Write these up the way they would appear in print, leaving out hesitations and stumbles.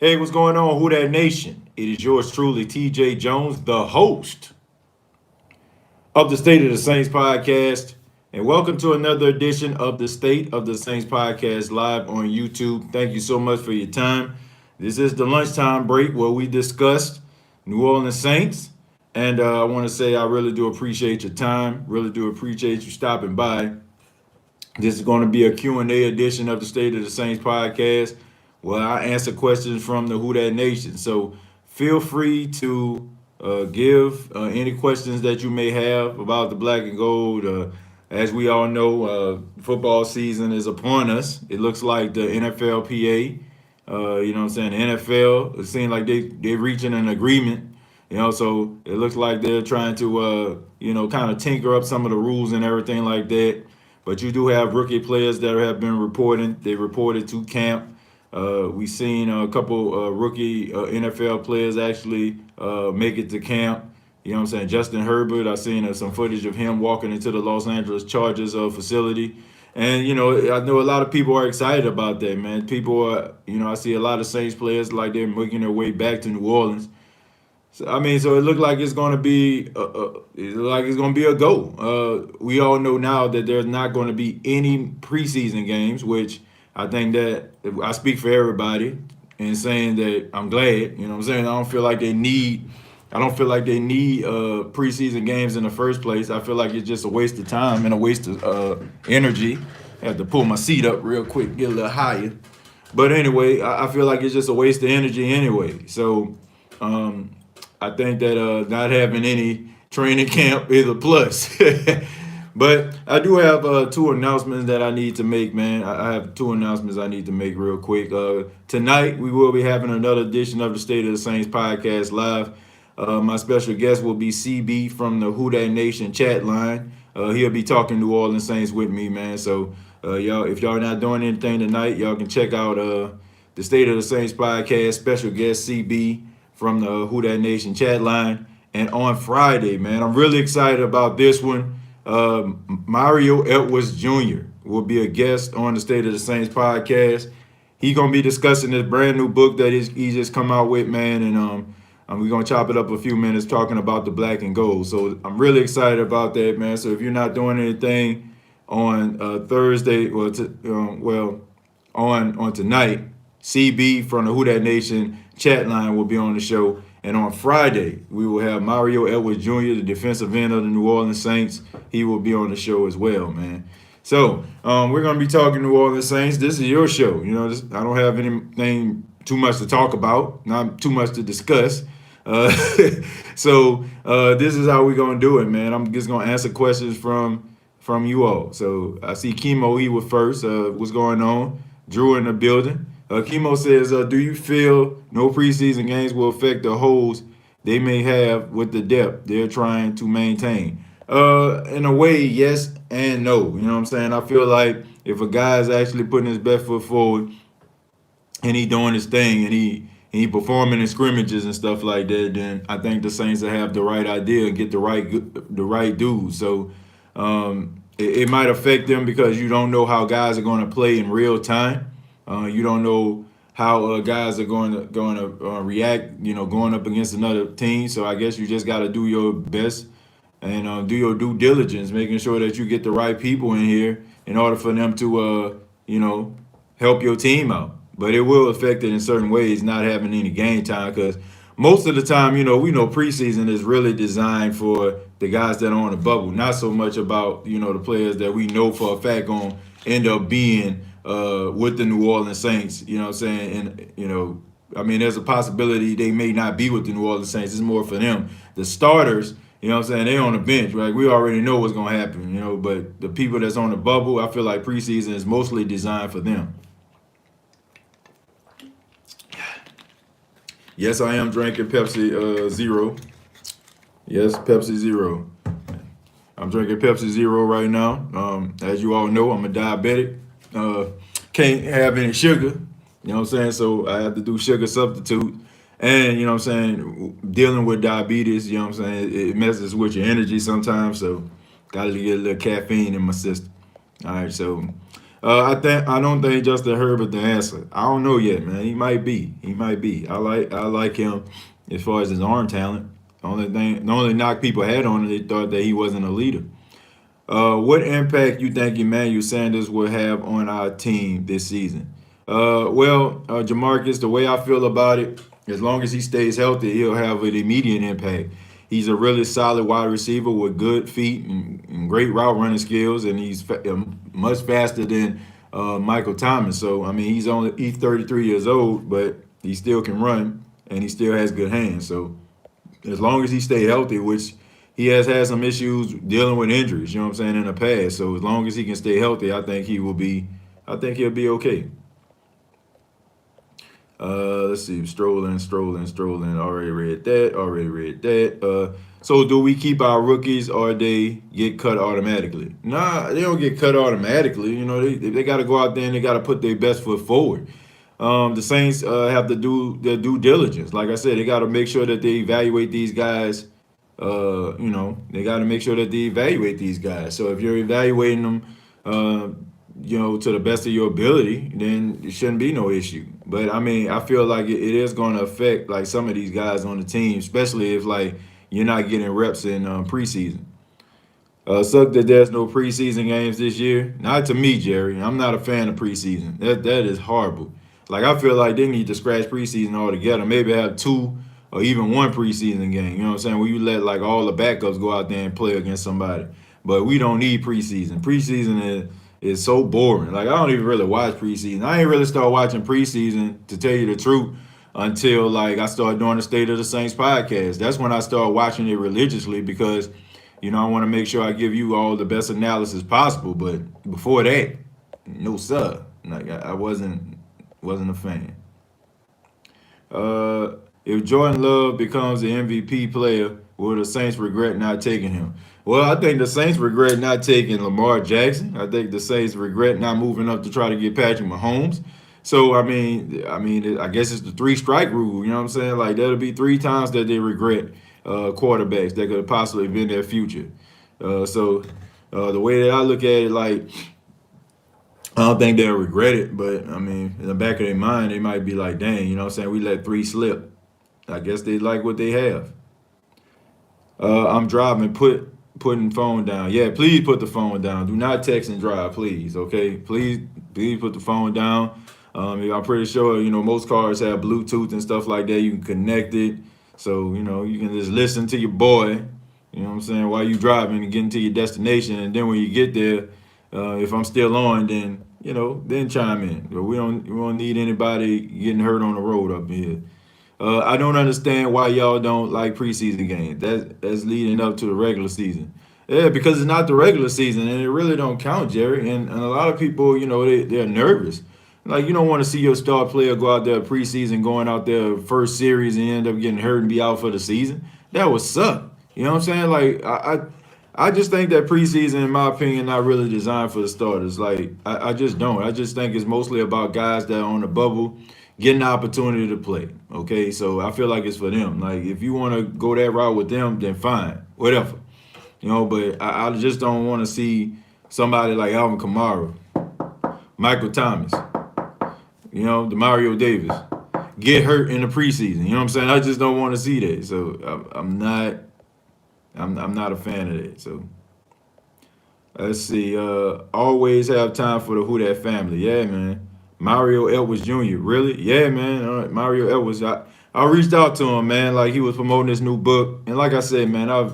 Hey, what's going on, Who That Nation? It is yours truly, TJ Jones, the host of the State of the Saints podcast. And welcome to another edition of the State of the Saints podcast live on YouTube. Thank you so much for your time. This is the lunchtime break where we discussed New Orleans Saints. And I want to say I really do appreciate your time. Really do appreciate you stopping by. This is going to be a Q&A edition of the State of the Saints podcast where I answer questions from the Who That Nation. So feel free to give any questions that you may have about the black and gold. As we all know, football season is upon us. It looks like the NFLPA, you know what I'm saying, the NFL, it seems like they're reaching an agreement. So it looks like they're trying to, kind of tinker up some of the rules and everything like that. But you do have rookie players that have been reporting. They reported to camp. We've seen a couple rookie NFL players actually make it to camp. You know what I'm saying? Justin Herbert, I've seen some footage of him walking into the Los Angeles Chargers facility. And, I know a lot of people are excited about that, man. People are, I see a lot of Saints players like they're making their way back to New Orleans. So it looked like it's going to be a go. We all know now that there's not going to be any preseason games, which I think that I speak for everybody in saying that I'm glad. You know what I'm saying? I don't feel like they need preseason games in the first place. I feel like it's just a waste of time and a waste of energy. I have to pull my seat up real quick, get a little higher. But anyway, I feel like it's just a waste of energy anyway. So. I think that not having any training camp is a plus. But I do have two announcements that I need to make, man. I have two announcements I need to make real quick. Tonight, we will be having another edition of the State of the Saints podcast live. My special guest will be CB from the Who That Nation chat line. He'll be talking New Orleans Saints with me, man. So, y'all, if y'all not doing anything tonight, y'all can check out the State of the Saints podcast, special guest CB from the Who That Nation chat line. And on Friday, man, I'm really excited about this one. Mario Edwards Jr. will be a guest on the State of the Saints podcast. He's going to be discussing this brand new book that he just come out with, man. And we're going to chop it up a few minutes talking about the black and gold. So I'm really excited about that, man. So if you're not doing anything on Thursday, on tonight, CB from the Who That Nation chat line will be on the show. And on Friday, we will have Mario Edwards Jr., the defensive end of the New Orleans Saints. He will be on the show as well, man. So we're going to be talking New Orleans Saints. This is your show. I don't have anything too much to talk about, not too much to discuss. So this is how we're going to do it, man. I'm just going to answer questions from you all. So I see Chemo, he was first. What's going on? Drew in the building. Chemo says, do you feel no preseason games will affect the holes they may have with the depth they're trying to maintain? In a way, yes and no. You know what I'm saying? I feel like if a guy's actually putting his best foot forward and he doing his thing and he performing in scrimmages and stuff like that, then I think the Saints will have the right idea and get the right dude. So it might affect them because you don't know how guys are going to play in real time. You don't know how guys are going to react, going up against another team. So I guess you just got to do your best and do your due diligence, making sure that you get the right people in here in order for them to, help your team out. But it will affect it in certain ways, not having any game time, because most of the time, we know preseason is really designed for the guys that are on the bubble, not so much about, the players that we know for a fact going to end up being with the New Orleans Saints, you know what I'm saying? And, there's a possibility they may not be with the New Orleans Saints. It's more for them. The starters, you know what I'm saying, they on the bench, right? We already know what's going to happen, but the people that's on the bubble, I feel like preseason is mostly designed for them. Yes, I am drinking Pepsi Zero. Yes, Pepsi Zero. I'm drinking Pepsi Zero right now. As you all know, I'm a diabetic. Can't have any sugar, you know what I'm saying? So I have to do sugar substitute. And, dealing with diabetes, you know what I'm saying? It messes with your energy sometimes. So got to get a little caffeine in my system. All right, so I don't think Justin Herbert the answer. I don't know yet, man. He might be. He might be. I like him as far as his arm talent. The only knock people had on it, they thought that he wasn't a leader. What impact you think Emmanuel Sanders will have on our team this season? Jamarcus, the way I feel about it, as long as he stays healthy, he'll have an immediate impact. He's a really solid wide receiver with good feet and great route running skills, and he's much faster than Michael Thomas. So I mean, he's 33 years old, but he still can run and he still has good hands. So as long as he stay healthy, which he has had some issues dealing with injuries, you know what I'm saying, in the past. So as long as he can stay healthy, I think he'll be okay. Let's see, strolling. Already read that. So do we keep our rookies or they get cut automatically? Nah, they don't get cut automatically. You know, they got to go out there and they got to put their best foot forward. The Saints have to do their due diligence. Like I said, they got to make sure that they evaluate these guys. They got to make sure that they evaluate these guys. So if you're evaluating them, to the best of your ability, then it shouldn't be no issue. But I mean, I feel like it is going to affect like some of these guys on the team, especially if like you're not getting reps in preseason. Suck that there's no preseason games this year. Not to me, Jerry. I'm not a fan of preseason. That is horrible. Like I feel like they need to scratch preseason altogether. Maybe have two or even one preseason game. You know what I'm saying? Where you let like all the backups go out there and play against somebody. But we don't need preseason. Preseason is so boring. Like I don't even really watch preseason. I ain't really start watching preseason, to tell you the truth, until like I started doing the State of the Saints podcast. That's when I started watching it religiously because, I want to make sure I give you all the best analysis possible. But before that, no sir. Like I wasn't a fan. If Jordan Love becomes the MVP player, will the Saints regret not taking him? Well, I think the Saints regret not taking Lamar Jackson. I think the Saints regret not moving up to try to get Patrick Mahomes. So I guess it's the three-strike rule. You know what I'm saying? Like that'll be three times that they regret quarterbacks that could have possibly been their future. The way that I look at it, like I don't think they'll regret it, but I mean, in the back of their mind, they might be like, dang, you know what I'm saying? We let three slip. I guess they like what they have. I'm driving, putting phone down. Yeah, please put the phone down. Do not text and drive, please. Okay, please put the phone down. I'm pretty sure most cars have Bluetooth and stuff like that. You can connect it, so you can just listen to your boy. You know what I'm saying, while you driving and getting to your destination, and then when you get there, if I'm still on, then then chime in. But we don't need anybody getting hurt on the road up here. I don't understand why y'all don't like preseason games. That's leading up to the regular season. Yeah, because it's not the regular season and it really don't count, Jerry. And a lot of people, they're nervous. Like you don't want to see your star player go out there preseason, going out there first series and end up getting hurt and be out for the season. That would suck. You know what I'm saying? Like I just think that preseason, in my opinion, not really designed for the starters. Like I just don't. I just think it's mostly about guys that are on the bubble getting the opportunity to play. Okay, so I feel like it's for them. Like if you want to go that route with them, then fine, whatever. But I just don't want to see somebody like Alvin Kamara, Michael Thomas, Demario Davis get hurt in the preseason. You know what I'm saying? I just don't want to see that. So I'm not a fan of that. So let's see. Always have time for the Who Dat family. Yeah, man. Mario Edwards Jr. Really? Yeah, man. All right. Mario Edwards. I reached out to him, man. Like he was promoting this new book, and like I said, man, I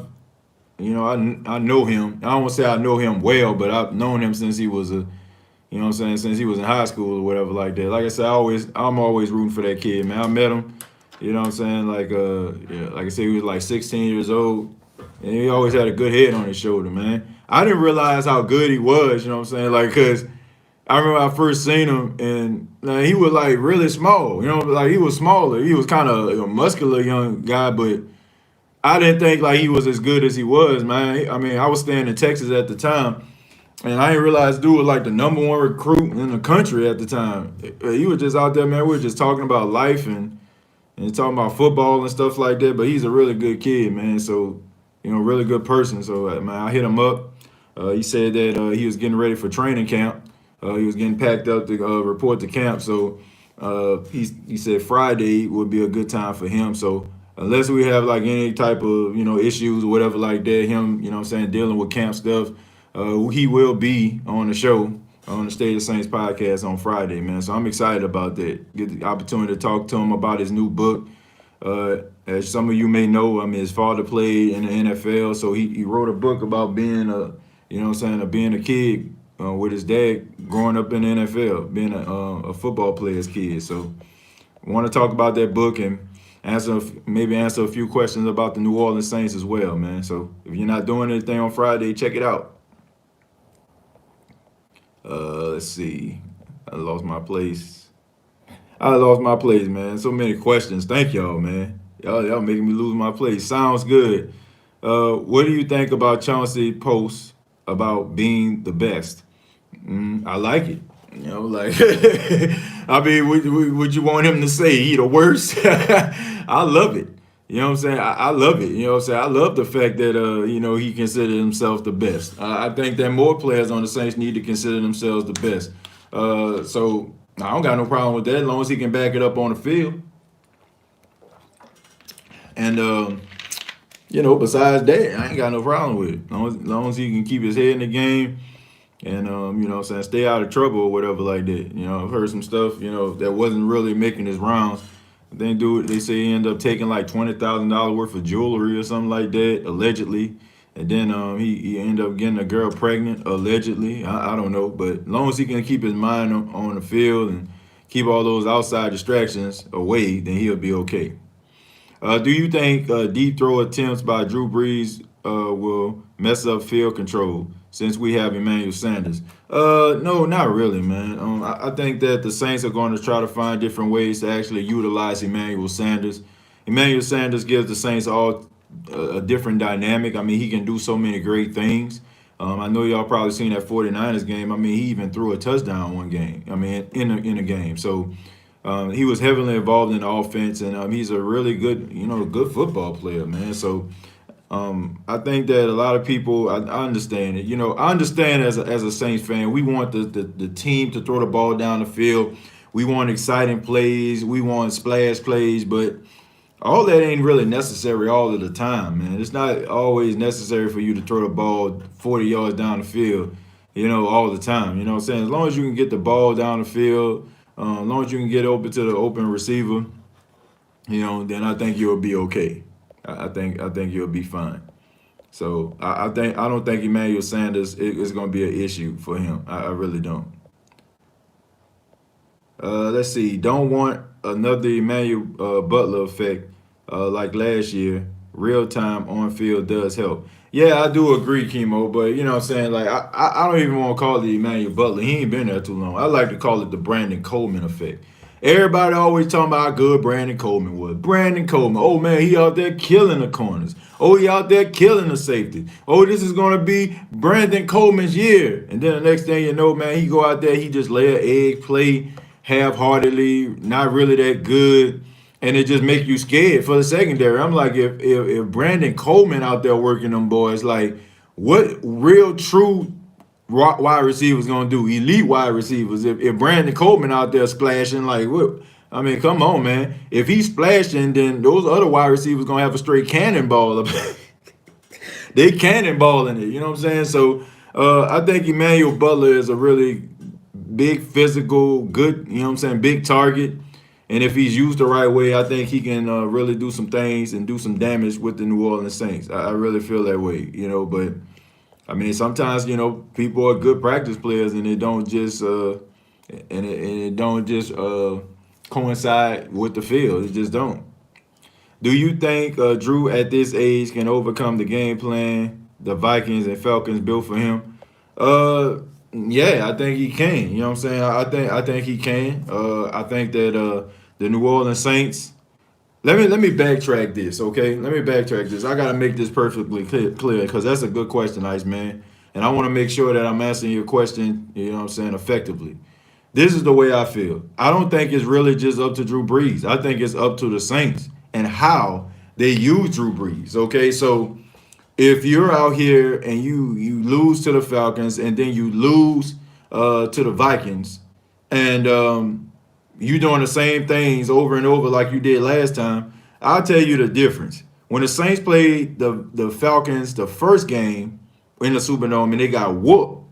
know him. I don't want to say I know him well, but I've known him since he was since he was in high school or whatever like that. Like I said, I'm always rooting for that kid, man. I met him. You know what I'm saying? Like like I said, he was like 16 years old, and he always had a good head on his shoulder, man. I didn't realize how good he was. You know what I'm saying? Like, cause I remember I first seen him, and he was like really small. Like he was smaller. He was kind of a muscular young guy, but I didn't think like he was as good as he was, man. I mean, I was staying in Texas at the time, and I didn't realize dude was like the number one recruit in the country at the time. He was just out there, man. We were just talking about life and talking about football and stuff like that. But he's a really good kid, man. So, really good person. So, man, I hit him up. He said that he was getting ready for training camp. He was getting packed up to report to camp. So he said Friday would be a good time for him. So unless we have like any type of issues or whatever like that, him dealing with camp stuff, he will be on the show on the State of Saints podcast on Friday, man. So I'm excited about that. Get the opportunity to talk to him about his new book. As some of you may know, I mean, his father played in the NFL, so he wrote a book about being being a kid with his dad growing up in the NFL, being a football player's kid. So I want to talk about that book and answer a few questions about the New Orleans Saints as well, man. So if you're not doing anything on Friday, check it out. Let's see. I lost my place. Man. So many questions. Thank y'all, man. Y'all making me lose my place. Sounds good. What do you think about Chauncey post about being the best? I like it. Like, I mean, would you want him to say he the worst? I love it. You know what I'm saying? I love it. You know what I'm saying? I love the fact that, he considered himself the best. I think that more players on the Saints need to consider themselves the best. So I don't got no problem with that as long as he can back it up on the field. And, besides that, I ain't got no problem with it. As long as he can keep his head in the game and, stay out of trouble or whatever like that. I've heard some stuff, that wasn't really making his rounds. They say he ended up taking like $20,000 worth of jewelry or something like that, allegedly. And then he ended up getting a girl pregnant, allegedly. I don't know. But as long as he can keep his mind on the field and keep all those outside distractions away, then he'll be okay. Do you think deep throw attempts by Drew Brees will mess up field control since we have Emmanuel Sanders? No, not really, man. I think that the Saints are going to try to find different ways to actually utilize Emmanuel Sanders. Emmanuel Sanders gives the Saints all a different dynamic. I mean, he can do so many great things. I know y'all probably seen that 49ers game. I mean, he even threw a touchdown one game. I mean, in a game. So he was heavily involved in the offense, and he's a really good, good football player, man. So I think that a lot of people, I understand it. I understand as a Saints fan, we want the team to throw the ball down the field. We want exciting plays. We want splash plays, but all that ain't really necessary all of the time, man. It's not always necessary for you to throw the ball 40 yards down the field, all the time. You know what I'm saying? As long as you can get the ball down the field, as long as you can get open to the open receiver, then I think you'll be okay. I think you'll be fine. So I don't think Emmanuel Sanders is going to be an issue for him. I really don't. Let's see. Don't want another Emmanuel Butler effect like last year. Real time on field does help. Yeah, I do agree, Chemo, but you know what I'm saying? Like, I don't even want to call it Emmanuel Butler. He ain't been there too long. I like to call it the Brandon Coleman effect. Everybody always talking about how good Brandon Coleman was. Brandon Coleman, oh man, he out there killing the corners. Oh, he out there killing the safety. Oh, this is going to be Brandon Coleman's year. And then the next thing you know, man, he go out there, he just lay an egg, play half-heartedly, not really that good. And it just make you scared for the secondary. I'm like, if Brandon Coleman out there working them boys, like, what real true wide receivers gonna do? Elite wide receivers. If Brandon Coleman out there splashing, like, what? I mean, come on, man. If he's splashing, then those other wide receivers gonna have a straight cannonball. They cannonballing it. You know what I'm saying? So I think Emmanuel Butler is a really big physical, good. You know what I'm saying? Big target. And if he's used the right way, I think he can really do some things and do some damage with the New Orleans Saints. I really feel that way, But I mean, sometimes people are good practice players, and it don't just coincide with the field. It just don't. Do you think Drew at this age can overcome the game plan the Vikings and Falcons built for him? Yeah, I think he can. You know what I'm saying? I think he can. I think that the New Orleans Saints. Let me backtrack this, okay? Let me backtrack this. I gotta make this perfectly clear because that's a good question, Ice Man, and I want to make sure that I'm answering your question. You know what I'm saying, effectively. This is the way I feel. I don't think it's really just up to Drew Brees. I think it's up to the Saints and how they use Drew Brees. Okay, so if you're out here and you lose to the Falcons and then you lose to the Vikings, and you doing the same things over and over like you did last time, I'll tell you the difference. When the Saints played the Falcons the first game in the Superdome and they got whooped,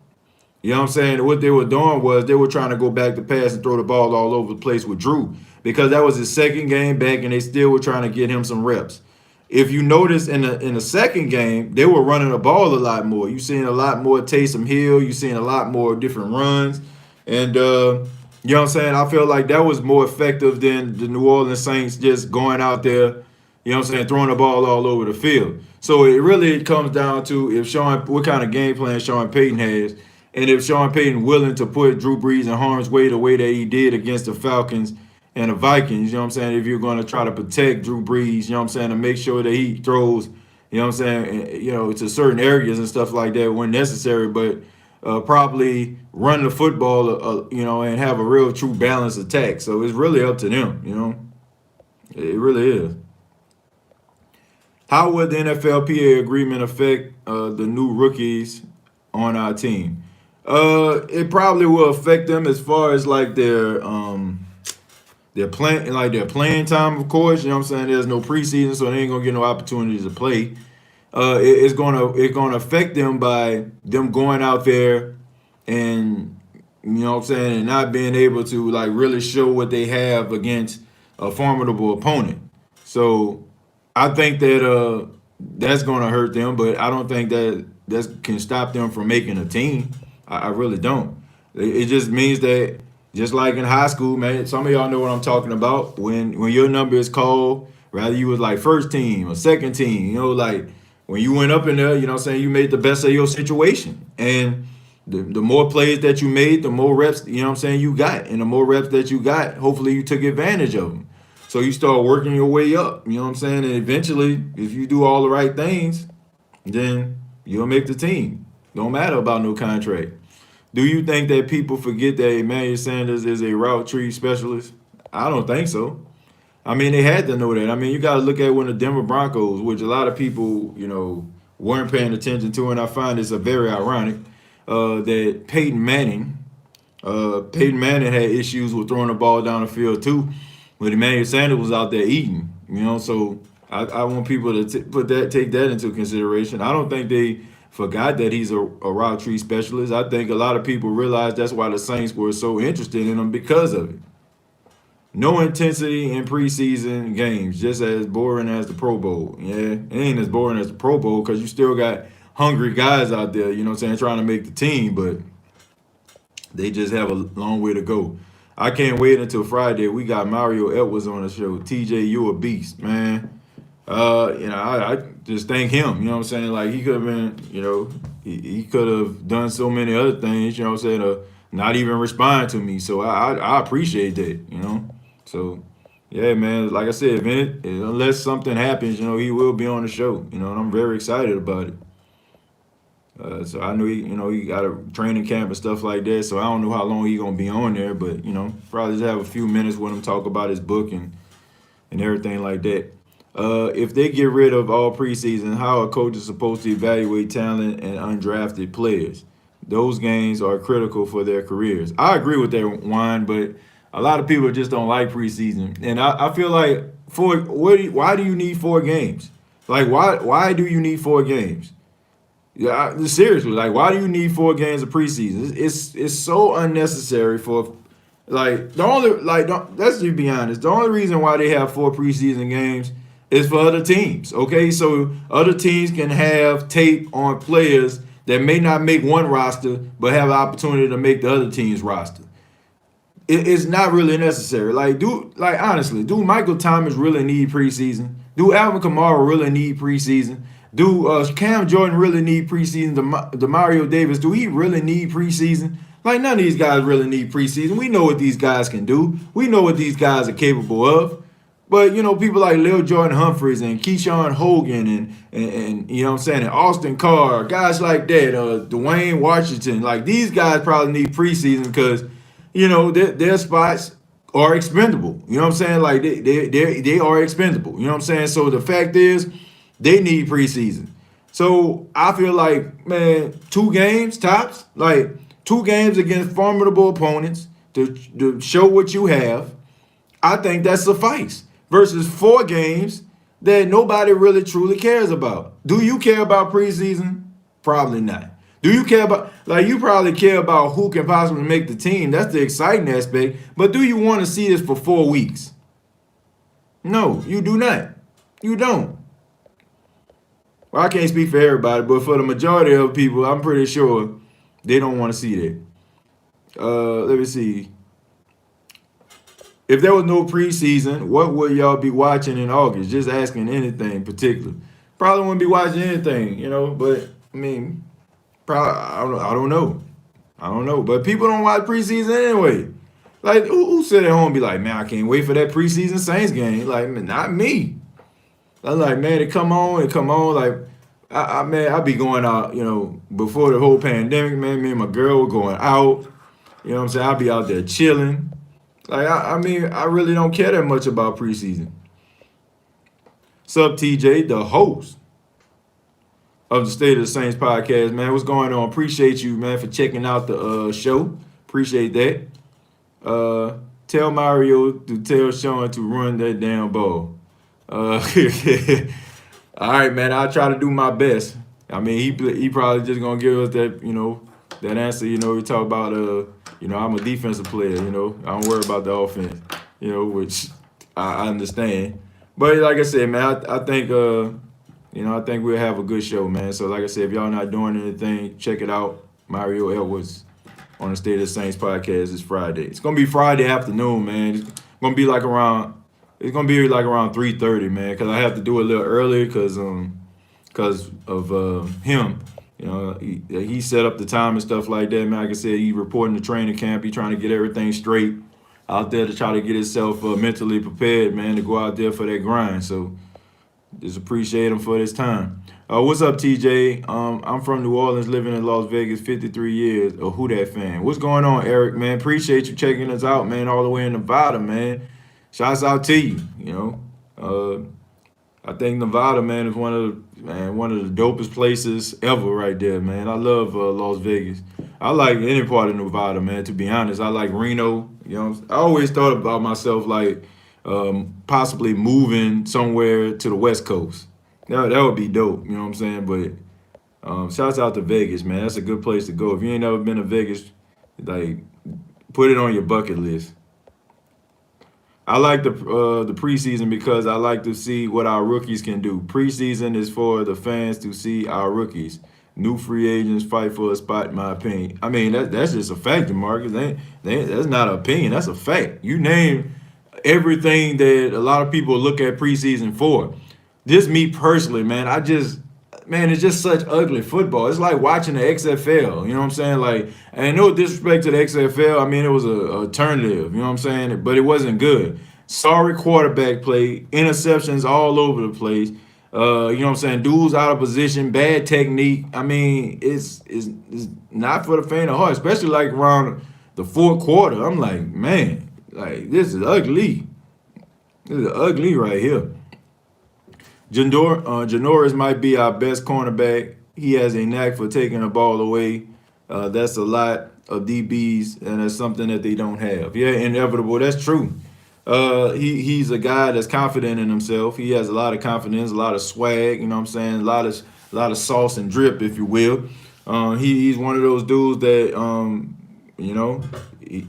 you know what I'm saying? What they were doing was they were trying to go back to pass and throw the ball all over the place with Drew because that was his second game back and they still were trying to get him some reps. If you notice in the second game, they were running the ball a lot more. You seen a lot more Taysom Hill. You seen a lot more different runs. And, you know what I'm saying? I feel like that was more effective than the New Orleans Saints just going out there, you know what I'm saying, throwing the ball all over the field. So it really comes down to what kind of game plan Sean Payton has. And if Sean Payton willing to put Drew Brees in harm's way the way that he did against the Falcons and the Vikings, you know what I'm saying, if you're going to try to protect Drew Brees, you know what I'm saying, to make sure that he throws, you know what I'm saying, to certain areas and stuff like that when necessary, but probably run the football, and have a real true balanced attack. So it's really up to them, It really is. How would the NFLPA agreement affect the new rookies on our team? It probably will affect them as far as like their playing time, of course. You know what I'm saying? There's no preseason, so they ain't gonna get no opportunities to play. It's gonna affect them by them going out there and and not being able to like really show what they have against a formidable opponent. So I think that that's gonna hurt them, but I don't think that can stop them from making a team. I really don't. It just means that just like in high school, man, some of y'all know what I'm talking about. When your number is called, rather you was like first team or second team, like when you went up in there, you know what I'm saying, you made the best of your situation. And the more plays that you made, the more reps, you know what I'm saying, you got. And the more reps that you got, hopefully you took advantage of them. So you start working your way up, you know what I'm saying? And eventually, if you do all the right things, then you'll make the team. Don't matter about no contract. Do you think that people forget that Emmanuel Sanders is a route tree specialist? I don't think so. I mean, they had to know that. I mean, you got to look at when the Denver Broncos, which a lot of people, weren't paying attention to, and I find it's very ironic that Peyton Manning had issues with throwing the ball down the field too, but Emmanuel Sanders was out there eating, so I want people to take that into consideration. I don't think they forgot that he's a route tree specialist. I think a lot of people realize that's why the Saints were so interested in him because of it. No intensity in preseason games, just as boring as the Pro Bowl. Yeah, it ain't as boring as the Pro Bowl because you still got hungry guys out there, trying to make the team, but they just have a long way to go. I can't wait until Friday. We got Mario Edwards on the show. TJ, you a beast, man. I just thank him, you know what I'm saying? Like, he could have been, he could have done so many other things, you know what I'm saying, not even respond to me. So I appreciate that, So, yeah, man, like I said, unless something happens, he will be on the show, and I'm very excited about it. So I know he got a training camp and stuff like that, so I don't know how long he's going to be on there, but, probably just have a few minutes with him, talk about his book and everything like that. If they get rid of all preseason, how are coaches supposed to evaluate talent and undrafted players? Those games are critical for their careers. I agree with that, Juan, but a lot of people just don't like preseason. And I feel like why do you need 4 games? Like, why do you need 4 games? Yeah, seriously, like, why do you need 4 games of preseason? It's so unnecessary for, like, let's just be honest. The only reason why they have 4 preseason games is for other teams, okay? So other teams can have tape on players that may not make one roster, but have the opportunity to make the other team's roster. It's not really necessary. Honestly, do Michael Thomas really need preseason? Do Alvin Kamara really need preseason? Do Cam Jordan really need preseason? Demario Davis, do he really need preseason? Like, none of these guys really need preseason. We know what these guys can do. We know what these guys are capable of. But, people like Lil Jordan Humphreys and Keyshawn Hogan and you know what I'm saying, and Austin Carr, guys like that, Dwayne Washington, like, these guys probably need preseason because, their spots are expendable. You know what I'm saying? Like, they are expendable. You know what I'm saying? So the fact is, they need preseason. So I feel like, man, 2 games tops. Like, 2 games against formidable opponents to show what you have. I think that suffice versus 4 games that nobody really truly cares about. Do you care about preseason? Probably not. Do you care about, like, you probably care about who can possibly make the team? That's the exciting aspect. But do you want to see this for 4 weeks? No, you do not. You don't. Well, I can't speak for everybody, but for the majority of people, I'm pretty sure they don't want to see that. Let me see. If there was no preseason, what would y'all be watching in August? Just asking anything in particular. Probably wouldn't be watching anything, but I mean, probably I don't know. I don't know. But people don't watch preseason anyway. Like, who sit at home and be like, man, I can't wait for that preseason Saints game? Like, man, not me. I'm like, man, it come on. Like, I be going out, before the whole pandemic, man, me and my girl were going out. You know what I'm saying? I'll be out there chilling. Like, I mean, I really don't care that much about preseason. Sup, TJ, the host of the State of the Saints podcast, man. What's going on? Appreciate you, man, for checking out the show. Appreciate that. Tell Mario to tell Sean to run that damn ball. All right, man, I'll try to do my best. I mean, he probably just going to give us that, that answer. We talk about, I'm a defensive player, I don't worry about the offense, which I understand. But like I said, man, I think, I think we'll have a good show, man. So like I said, if y'all not doing anything, check it out. Mario Edwards on the State of the Saints podcast is Friday. It's going to be Friday afternoon, man. It's going to be like around 3:30, man, because I have to do it a little earlier because of him. He set up the time and stuff like that, man. Like I said, he reporting to training camp. He trying to get everything straight out there to try to get himself mentally prepared, man, to go out there for that grind. So just appreciate him for this time. What's up, TJ? I'm from New Orleans, living in Las Vegas, 53 years, a Who Dat fan. What's going on, Eric, man? Appreciate you checking us out, man, all the way in Nevada, man. Shouts out to you, I think Nevada, man, is one of the dopest places ever right there, man. I love Las Vegas. I like any part of Nevada, man, to be honest. I like Reno, I always thought about myself like possibly moving somewhere to the West Coast. That would be dope, you know what I'm saying? But shouts out to Vegas, man. That's a good place to go. If you ain't never been to Vegas, like, put it on your bucket list. I like the preseason because I like to see what our rookies can do. Preseason is for the fans to see our rookies. New free agents fight for a spot, in my opinion. I mean, that's just a fact, Marcus. That's not an opinion. That's a fact. You name everything that a lot of people look at preseason for. Just me personally, man, it's just such ugly football. It's like watching the XFL, you know what I'm saying? Like, and no disrespect to the XFL, I mean, it was an alternative, you know what I'm saying? But it wasn't good. Sorry quarterback play, interceptions all over the place. You know what I'm saying? Dudes out of position, bad technique. I mean, it's not for the faint of heart, especially like around the fourth quarter. I'm like, man, like, this is ugly. This is ugly right here. Janoris might be our best cornerback. He has a knack for taking the ball away. That's a lot of DBs, and that's something that they don't have. Yeah, inevitable. That's true. He's a guy that's confident in himself. He has a lot of confidence, a lot of swag. You know what I'm saying? A lot of sauce and drip, if you will. He's one of those dudes that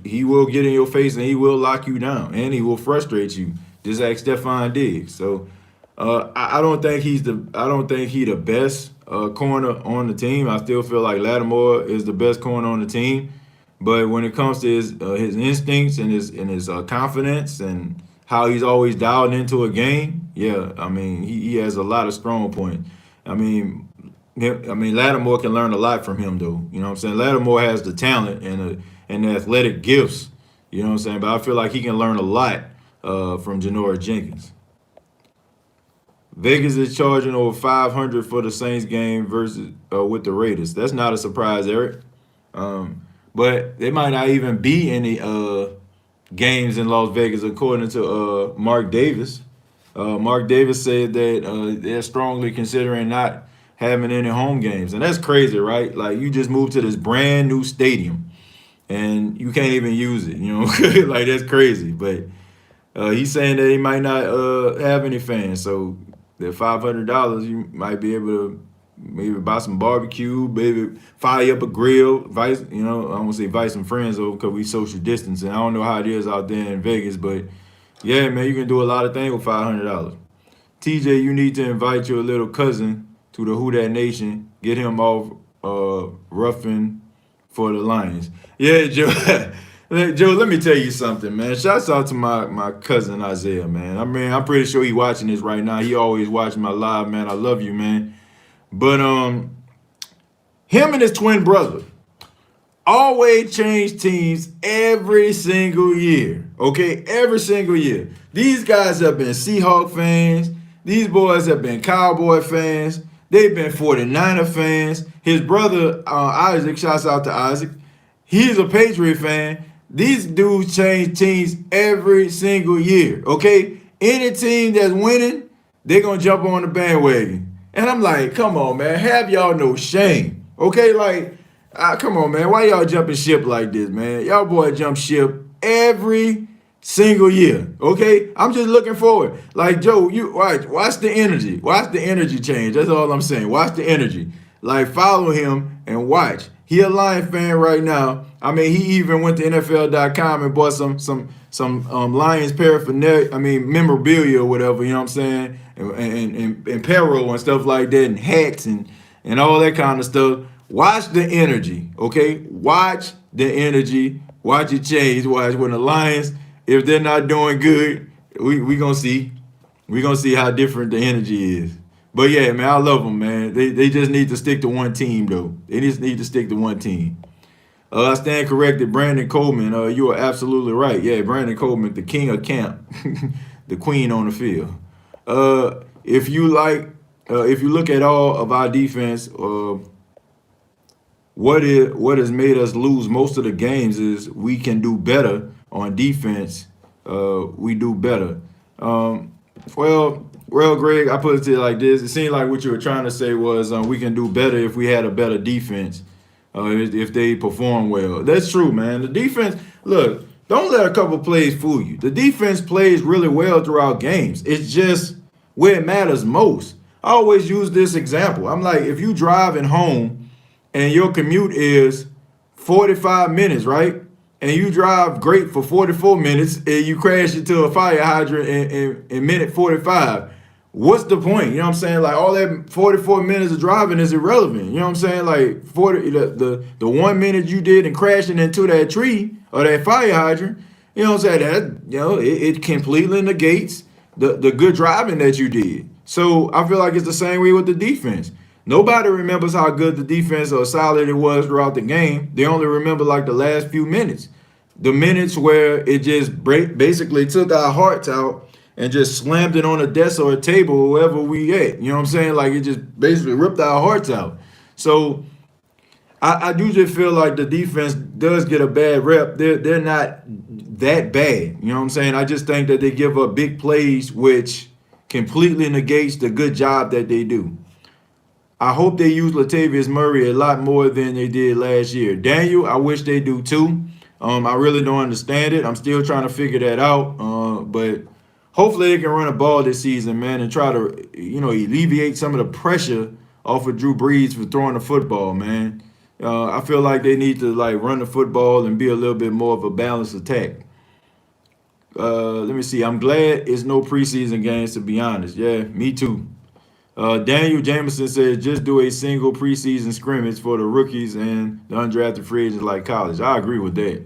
he will get in your face and he will lock you down and he will frustrate you. Just ask Stephon Diggs. So. I don't think he the best corner on the team. I still feel like Lattimore is the best corner on the team. But when it comes to his instincts and his confidence and how he's always dialed into a game, yeah, I mean he has a lot of strong points. I mean Lattimore can learn a lot from him though. You know what I'm saying? Lattimore has the talent and the athletic gifts. You know what I'm saying? But I feel like he can learn a lot from Janoris Jenkins. Vegas is charging over $500 for the Saints game versus with the Raiders. That's not a surprise, Eric. But there might not even be any games in Las Vegas, according to Mark Davis. Mark Davis said that they're strongly considering not having any home games. And that's crazy, right? Like, you just moved to this brand new stadium and you can't even use it, you know? Like, that's crazy. But he's saying that he might not have any fans. So that $500, you might be able to maybe buy some barbecue, maybe fire up a grill, vice, I want to say invite some friends over because we social distancing. I don't know how it is out there in Vegas, but yeah, man, you can do a lot of things with $500. TJ, you need to invite your little cousin to the Who Dat Nation. Get him off roughing for the Lions. Yeah, Joe. Joe, let me tell you something, man. Shouts out to my cousin Isaiah, man. I mean, I'm pretty sure he watching this right now. He always watching my live, man. I love you, man. But him and his twin brother always change teams every single year. Okay, every single year. These guys have been Seahawk fans. These boys have been Cowboy fans. They've been 49er fans. His brother Isaac, shouts out to Isaac. He's a Patriot fan. These dudes change teams every single year. Okay, any team that's winning, they're gonna jump on the bandwagon. And I'm like, come on, man, have y'all no shame. Okay, like, come on, man, why y'all jumping ship like this, man? Y'all boy jump ship every single year. Okay, I'm just looking forward. Like, Joe, you watch the energy. Watch the energy change. That's all I'm saying. Watch the energy. Like, follow him and watch. He a Lion fan right now. I mean, he even went to NFL.com and bought some Lions paraphernalia, memorabilia or whatever, you know what I'm saying? And apparel and stuff like that, and hats and all that kind of stuff. Watch the energy, okay? Watch the energy. Watch it change. Watch when the Lions, if they're not doing good, we gonna see. We gonna see how different the energy is. But yeah, man, I love them, man. They just need to stick to one team, though. They just need to stick to one team. I stand corrected, Brandon Coleman. You are absolutely right. Yeah, Brandon Coleman, the king of camp, the queen on the field. If you look at all of our defense, what has made us lose most of the games is we can do better on defense. We do better. Well, Greg, I put it to you like this. It seemed like what you were trying to say was we can do better if we had a better defense, if they perform well. That's true, man. The defense, look, don't let a couple plays fool you. The defense plays really well throughout games. It's just where it matters most. I always use this example. I'm like, if you driving home and your commute is 45 minutes, right? And you drive great for 44 minutes and you crash into a fire hydrant in minute 45. What's the point? You know what I'm saying? Like, all that 44 minutes of driving is irrelevant. You know what I'm saying? Like, the 1 minute you did in crashing into that tree or that fire hydrant, you know what I'm saying? That, it completely negates the good driving that you did. So I feel like it's the same way with the defense. Nobody remembers how good the defense or solid it was throughout the game. They only remember like the last few minutes. The minutes where it just basically took our hearts out and just slammed it on a desk or a table or wherever we at. You know what I'm saying? Like, it just basically ripped our hearts out. So I do just feel like the defense does get a bad rep. They're not that bad. You know what I'm saying? I just think that they give up big plays, which completely negates the good job that they do. I hope they use Latavius Murray a lot more than they did last year. Daniel, I wish they do too. I really don't understand it. I'm still trying to figure that out. But hopefully they can run a ball this season, man, and try to, alleviate some of the pressure off of Drew Brees for throwing the football, man. I feel like they need to, run the football and be a little bit more of a balanced attack. Let me see. I'm glad it's no preseason games, to be honest. Yeah, me too. Daniel Jameson said, just do a single preseason scrimmage for the rookies and the undrafted free agents like college. I agree with that.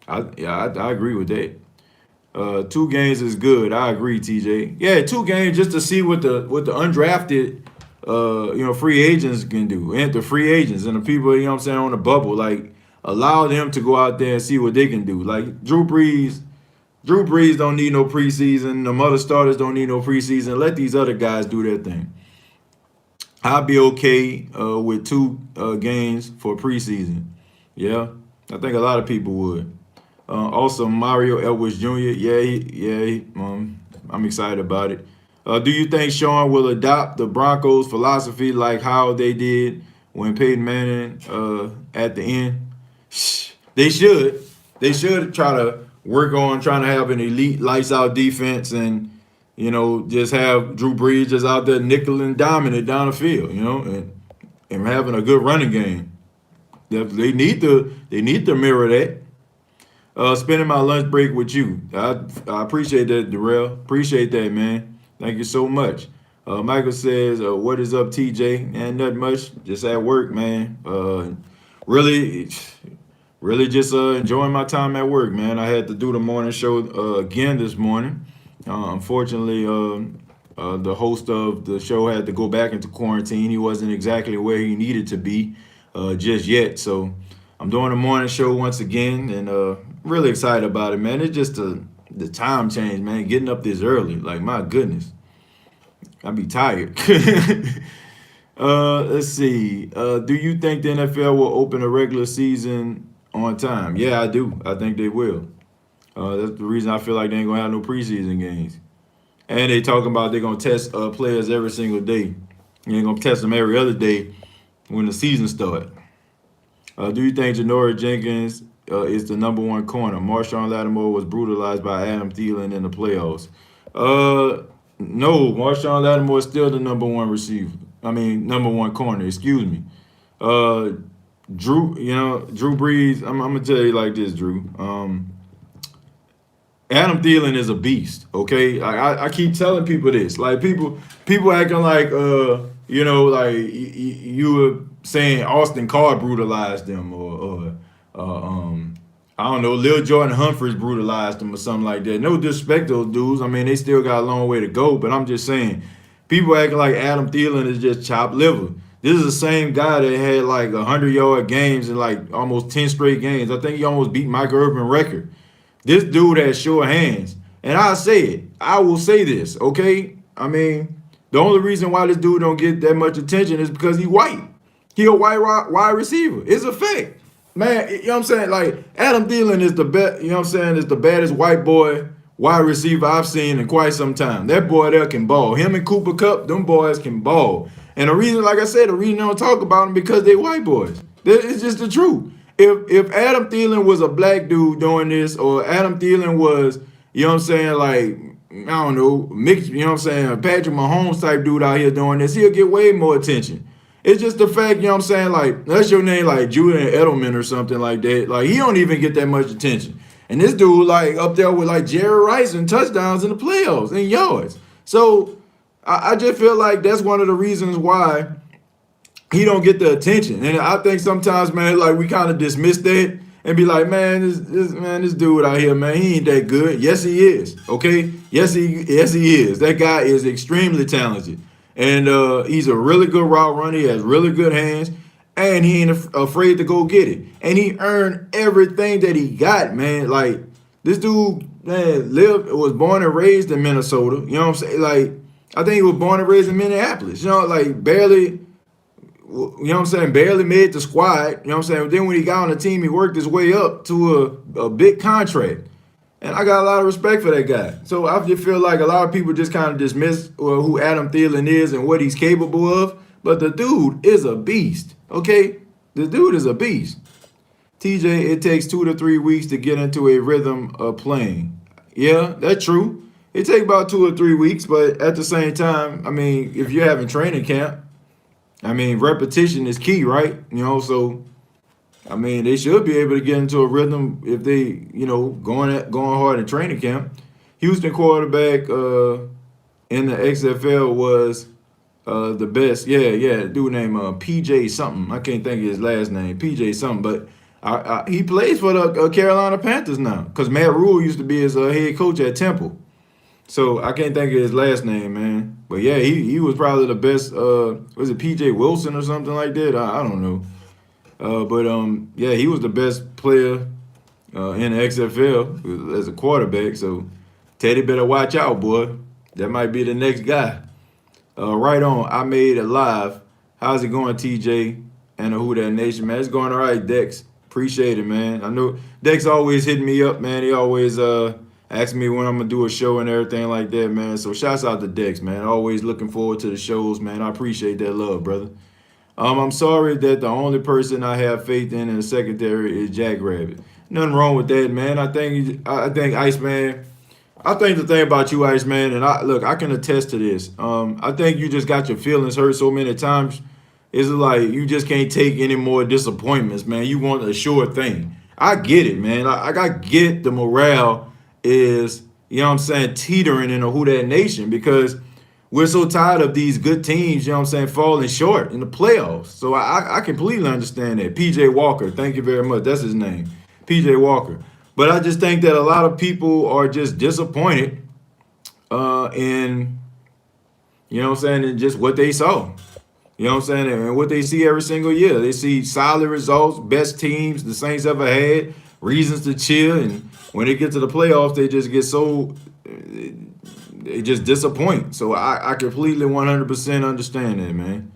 I agree with that. 2 games is good. I agree, TJ. Yeah, 2 games just to see what the undrafted free agents can do, and the free agents and the people, on the bubble. Like, allow them to go out there and see what they can do. Like, Drew Brees don't need no preseason. The other starters don't need no preseason. Let these other guys do their thing. I'll be okay with 2 games for preseason. Yeah, I think a lot of people would. Also, Mario Edwards Jr. I'm excited about it. Do you think Sean will adopt the Broncos' philosophy like how they did when Peyton Manning at the end? They should. They should try to work on trying to have an elite lights out defense and just have Drew Brees just out there nickel and diming it down the field, and having a good running game. They need to mirror that. Spending my lunch break with you. I appreciate that, Darrell. Appreciate that, man. Thank you so much. Michael says, what is up, TJ? And nothing much. Just at work, man. Really just enjoying my time at work, man. I had to do the morning show again this morning. Unfortunately, the host of the show had to go back into quarantine. He wasn't exactly where he needed to be just yet. So I'm doing the morning show once again, and really excited about it, man. It's just the time change, man. Getting up this early, like, my goodness, I'd be tired. Let's see. Do you think the NFL will open a regular season on time? Yeah, I do. I think they will. That's the reason I feel like they ain't gonna have no preseason games. And they talking about they're gonna test players every single day. You ain't gonna test them every other day when the season starts. Do you think Janoris Jenkins is the number one corner? Marshawn Lattimore was brutalized by Adam Thielen in the playoffs. No, Marshawn Lattimore is still the number one receiver. Number one corner. Excuse me. Drew Brees. I'm gonna tell you like this, Drew. Adam Thielen is a beast. Okay, I keep telling people this. Like people acting like like you were saying Austin Carr brutalized them, or I don't know, Lil Jordan Humphries brutalized them or something like that. No disrespect to those dudes. They still got a long way to go, but I'm just saying, people acting like Adam Thielen is just chopped liver. This is the same guy that had like 100-yard games in like almost 10 straight games. I think he almost beat Mike Urban record. This dude has sure hands. And I say it. I will say this, okay? The only reason why this dude don't get that much attention is because he's white. He a white wide receiver. It's a fact. Man, you know what I'm saying? Like, Adam Thielen is the best, you know what I'm saying, is the baddest white boy wide receiver I've seen in quite some time. That boy there can ball. Him and Cooper Kupp, them boys can ball. And the reason, like I said, the reason I don't talk about them because they white boys. It's just the truth. If Adam Thielen was a black dude doing this, or Adam Thielen was, you know what I'm saying, like, I don't know, mixed, you know what I'm saying, a Patrick Mahomes type dude out here doing this, he'll get way more attention. It's just the fact, you know what I'm saying, like, that's your name, like Julian Edelman or something like that. Like, he don't even get that much attention. And this dude, like, up there with, like, Jerry Rice and touchdowns in the playoffs and yards. So, I just feel like that's one of the reasons why he don't get the attention. And I think sometimes, man, like, we kind of dismiss that and be like, man, this dude out here, man, he ain't that good. Yes, he is. Okay? Yes, he is. That guy is extremely talented. And he's a really good route runner. He has really good hands. And he ain't afraid to go get it. And he earned everything that he got, man. Like, this dude, man, was born and raised in Minnesota. You know what I'm saying? Like, I think he was born and raised in Minneapolis. You know, like, barely, you know what I'm saying, barely made the squad. You know what I'm saying? Then when he got on the team, he worked his way up to a big contract. And I got a lot of respect for that guy. So I just feel like a lot of people just kind of dismiss who Adam Thielen is and what he's capable of. But the dude is a beast, okay? The dude is a beast. TJ, it takes 2 to 3 weeks to get into a rhythm of playing. Yeah, that's true. It takes about 2 or 3 weeks, but at the same time, if you're having training camp, repetition is key, right? So they should be able to get into a rhythm if they, going hard in training camp. Houston quarterback in the XFL was the best. Yeah, dude named PJ something. I can't think of his last name, PJ something, but he plays for the Carolina Panthers now because Matt Rule used to be his head coach at Temple. So I can't think of his last name, man. But yeah, he was probably the best. Was it PJ Wilson or something like that? I don't know. But yeah, he was the best player in the XFL as a quarterback. So Teddy better watch out, boy. That might be the next guy. Right on. I made it live. How's it going, TJ and the Who That Nation, man? It's going all right, Dex. Appreciate it, man. I know Dex always hitting me up, man. He always ask me when I'm gonna do a show and everything like that, man. So shouts out to Dex, man. Always looking forward to the shows, man. I appreciate that love, brother. I'm sorry that the only person I have faith in the secondary is Jack Rabbit. Nothing wrong with that, man. I think Iceman. I think the thing about you, Iceman, and I can attest to this. I think you just got your feelings hurt so many times. It's like you just can't take any more disappointments, man. You want a sure thing. I get it, man. I get the morale is, you know what I'm saying, teetering in a Who Dat Nation because we're so tired of these good teams, you know what I'm saying, falling short in the playoffs. So I completely understand that. PJ Walker, thank you very much. That's his name. PJ Walker. But I just think that a lot of people are just disappointed in, you know what I'm saying, in just what they saw. You know what I'm saying? And what they see every single year. They see solid results, best teams the Saints ever had, reasons to cheer. And when they get to the playoffs, they just get so, they just disappoint. So I completely 100% understand that, man.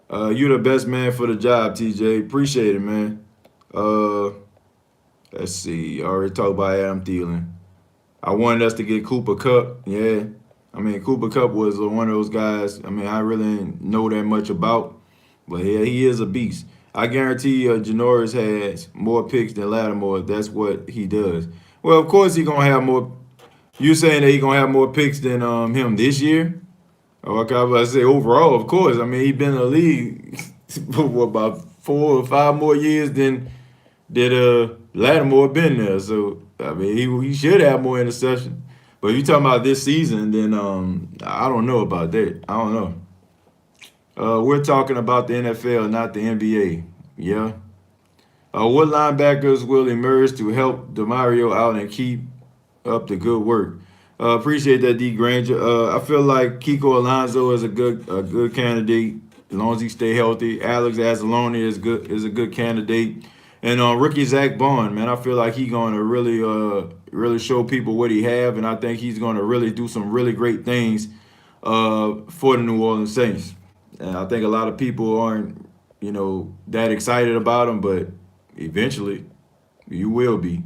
You're the best man for the job, TJ. Appreciate it, man. Let's see. I already talked about Adam Thielen. I wanted us to get Cooper Kupp. Yeah. I mean, Cooper Kupp was one of those guys, I mean, I really didn't know that much about. But yeah, he is a beast. I guarantee Janoris has more picks than Lattimore. That's what he does. Well, of course he's going to have more. You saying that he's going to have more picks than him this year? Okay, I was about to say overall, of course. I mean, he's been in the league for what, about 4 or 5 more years than did Lattimore been there. So, I mean, he should have more interceptions. But if you're talking about this season, then I don't know about that. I don't know. We're talking about the NFL, not the NBA. Yeah. What linebackers will emerge to help DeMario out and keep up the good work? Appreciate that, D. Granger. I feel like Kiko Alonso is a good candidate as long as he stay healthy. Alex Anzalone is a good candidate. And rookie Zach Bond, man, I feel like he's going to really show people what he have, and I think he's going to really do some really great things for the New Orleans Saints. And I think a lot of people aren't, that excited about him, but eventually you will be.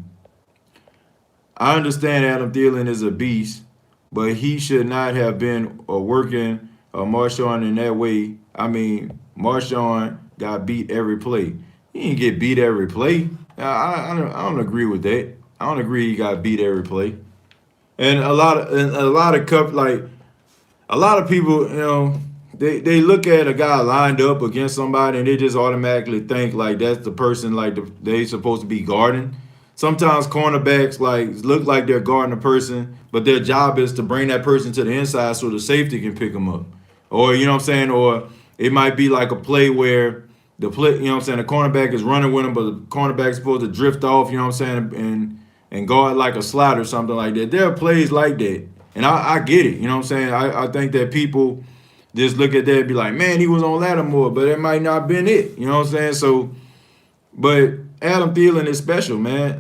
I understand Adam Thielen is a beast, but he should not have been working Marshawn in that way. I mean, Marshawn got beat every play. He didn't get beat every play. I don't agree with that. I don't agree he got beat every play. And a lot of people, they look at a guy lined up against somebody and they just automatically think like that's the person they supposed to be guarding. Sometimes cornerbacks look like they're guarding a person, but their job is to bring that person to the inside so the safety can pick them up. Or you know what I'm saying? Or it might be like a play where the cornerback is running with him, but the cornerback is supposed to drift off, you know what I'm saying, and guard like a slot or something like that. There are plays like that. And I get it, you know what I'm saying? I think that people just look at that and be like, man, he was on Lattimore, but it might not have been it, you know what I'm saying? So, but Adam Thielen is special, man.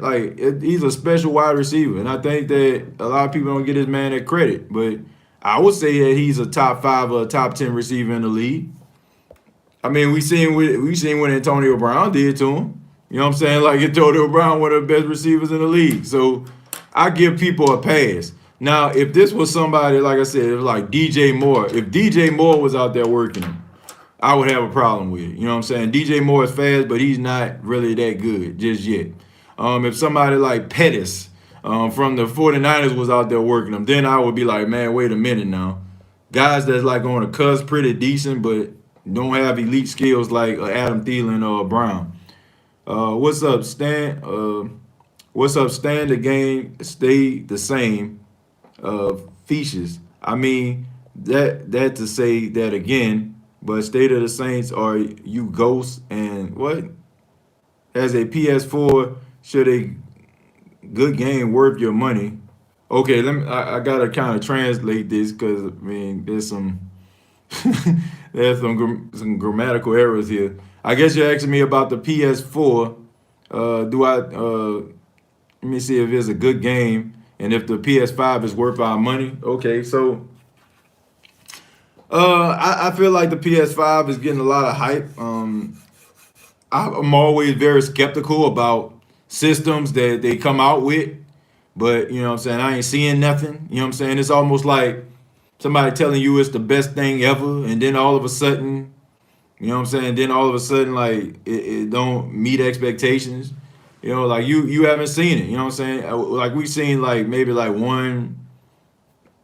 He's a special wide receiver, and I think that a lot of people don't get this man that credit. But I would say that he's a top 5 or top 10 receiver in the league. I mean, we seen what Antonio Brown did to him. You know what I'm saying? Like Antonio Brown, one of the best receivers in the league. So I give people a pass. Now, if this was somebody, like I said, it was like DJ Moore. If DJ Moore was out there working him, I would have a problem with it. You know what I'm saying? DJ Moore is fast, but he's not really that good just yet. If somebody like Pettis from the 49ers was out there working him, then I would be like, man, wait a minute now. Guys that's like on the cusp, pretty decent, but don't have elite skills like Adam Thielen or Brown. What's up, Stan? What's up, Stan? The game stayed the same. Features. I mean, that to say that again, but State of the Saints are you ghosts and what? As a PS4, should a good game worth your money? Okay, I gotta kind of translate this because I mean there's some some grammatical errors here. I guess you're asking me about the PS4. Let me see if it's a good game and if the PS5 is worth our money. Okay, so I feel like the PS5 is getting a lot of hype. I'm always very skeptical about systems that they come out with but you know what I'm saying, I ain't seeing nothing. You know what I'm saying? It's almost like somebody telling you it's the best thing ever, and then all of a sudden, you know what I'm saying? Then all of a sudden, like it don't meet expectations. You know, like you haven't seen it. You know what I'm saying? Like we seen like maybe like one,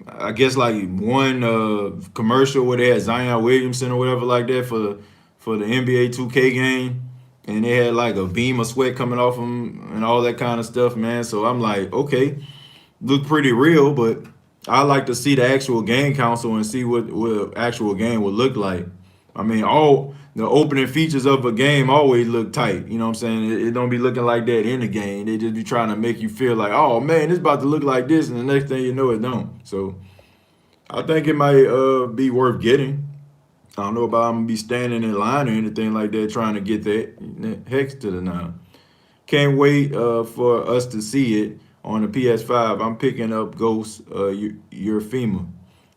I guess like one commercial where they had Zion Williamson or whatever like that for the NBA 2K game, and they had like a beam of sweat coming off them and all that kind of stuff, man. So I'm like, okay, look pretty real, but I like to see the actual game console and see what actual game would look like. I mean, all the opening features of a game always look tight. You know what I'm saying? It don't be looking like that in the game. They just be trying to make you feel like, oh man, it's about to look like this, and the next thing you know, it don't. So I think it might be worth getting. I don't know about I'm gonna be standing in line or anything like that trying to get that. Hex to the nine. Can't wait for us to see it on the PS5. I'm picking up Ghost Euphema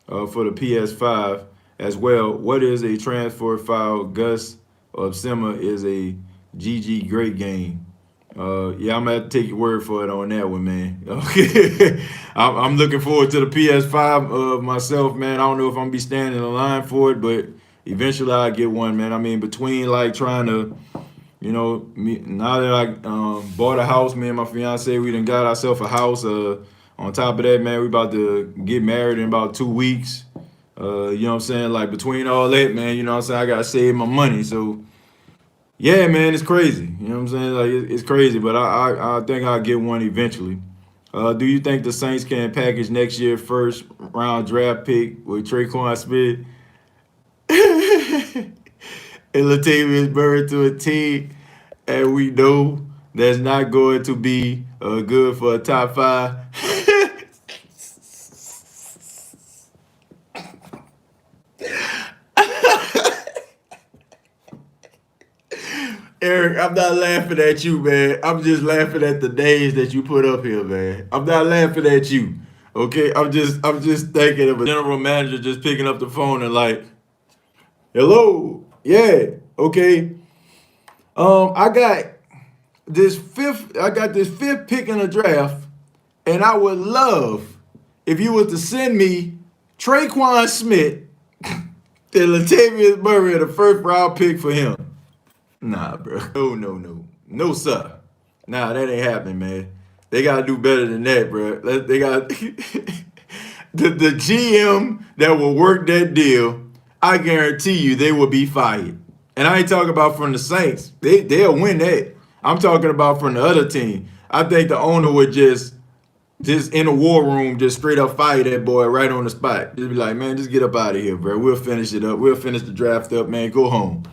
for the PS5 as well. What is a transfer file? Gus of Sima is a GG great game. Yeah, I'm gonna have to take your word for it on that one, man. Okay, I'm looking forward to the PS5 myself, man. I don't know if I'm gonna be standing in line for it, but eventually I'll get one, man. I mean, between like trying to, you know, now that I bought a house, me and my fiance, we done got ourselves a house. On top of that, man, we about to get married in about 2 weeks. You know what I'm saying? Like between all that, man, you know what I'm saying? I gotta save my money. So yeah, man, it's crazy. You know what I'm saying? Like it's crazy, but I think I'll get one eventually. Do you think the Saints can package next year first round draft pick with Traquan Smith and Latavius Murray to a team, and we know that's not going to be good for a top five? Eric, I'm not laughing at you, man. I'm just laughing at the names that you put up here, man. I'm not laughing at you. Okay, I'm just thinking of a general manager just picking up the phone and like, hello, yeah, okay. I got this fifth pick in the draft, and I would love if you was to send me Traquan Smith and Latavius Murray the first round pick for him. Nah, bro. No, sir. Nah, that ain't happening, man. They gotta do better than that, bro. They got the GM that will work that deal. I guarantee you, they will be fired. And I ain't talking about from the Saints. They'll win that. I'm talking about from the other team. I think the owner would just in the war room, just straight up fire that boy right on the spot. Just be like, man, just get up out of here, bro. We'll finish it up. We'll finish the draft up, man. Go home.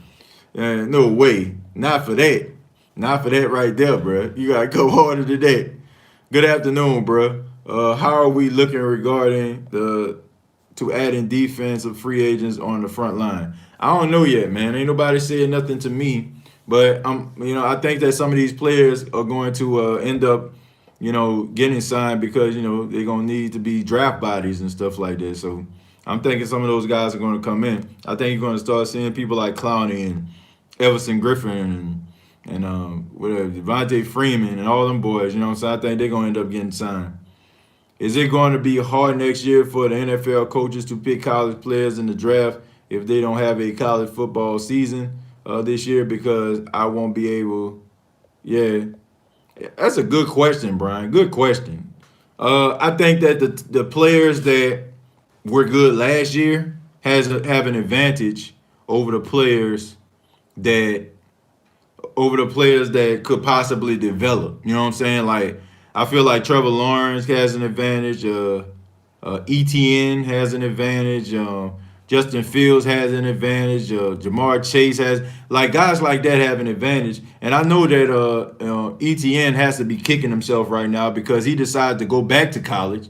No way. Not for that. Not for that right there, bro. You got to go harder than that. Good afternoon, bro. How are we looking regarding to adding defensive free agents on the front line? I don't know yet, man. Ain't nobody saying nothing to me. But I think that some of these players are going to end up, getting signed because, they're going to need to be draft bodies and stuff like that. So I'm thinking some of those guys are going to come in. I think you're going to start seeing people like Clowney and Everson Griffin and whatever, Devontae Freeman and all them boys, so I think they're going to end up getting signed. Is it going to be hard next year for the NFL coaches to pick college players in the draft if they don't have a college football season this year? Because I won't be able. Yeah, that's a good question, Brian. Good question. I think that the players that were good last year have an advantage over the players that could possibly develop. You know what I'm saying? Like, I feel like Trevor Lawrence has an advantage. ETN has an advantage. Justin Fields has an advantage. Jamar Chase has, like, guys like that have an advantage. And I know that ETN has to be kicking himself right now because he decided to go back to college,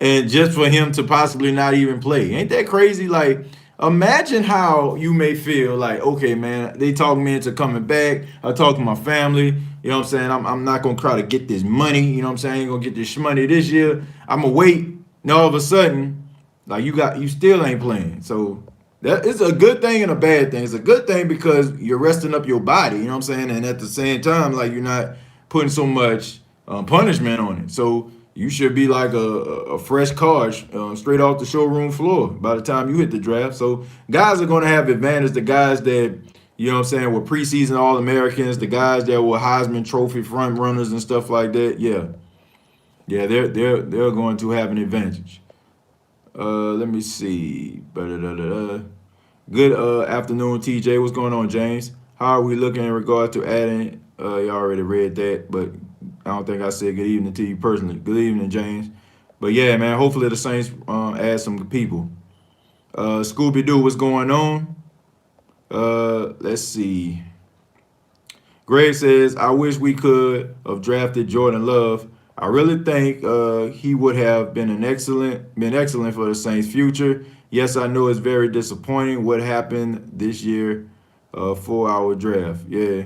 and just for him to possibly not even play. Ain't that crazy? Like, imagine how you may feel like, okay, man, they talked me into coming back. I talked to my family. You know what I'm saying? I'm not going to try to get this money. You know what I'm saying? I ain't going to get this money this year. I'm going to wait. And all of a sudden, like, you still ain't playing. So that it's a good thing and a bad thing. It's a good thing because you're resting up your body. You know what I'm saying? And at the same time, like, you're not putting so much punishment on it. So you should be like a fresh car straight off the showroom floor by the time you hit the draft. So guys are going to have advantage. The guys that, you know what I'm saying, were preseason All-Americans, the guys that were Heisman Trophy front runners and stuff like that, yeah, they're going to have an advantage. Let me see. Good afternoon, TJ. What's going on, James? How are we looking in regard to adding? You already read that, but I don't think I said good evening to you personally. Good evening, James. But yeah, man, hopefully the Saints add some people. Scooby Doo, what's going on? Let's see. Greg says, I wish we could have drafted Jordan Love. I really think he would have been excellent for the Saints' future. Yes, I know it's very disappointing what happened this year for our draft. Yeah,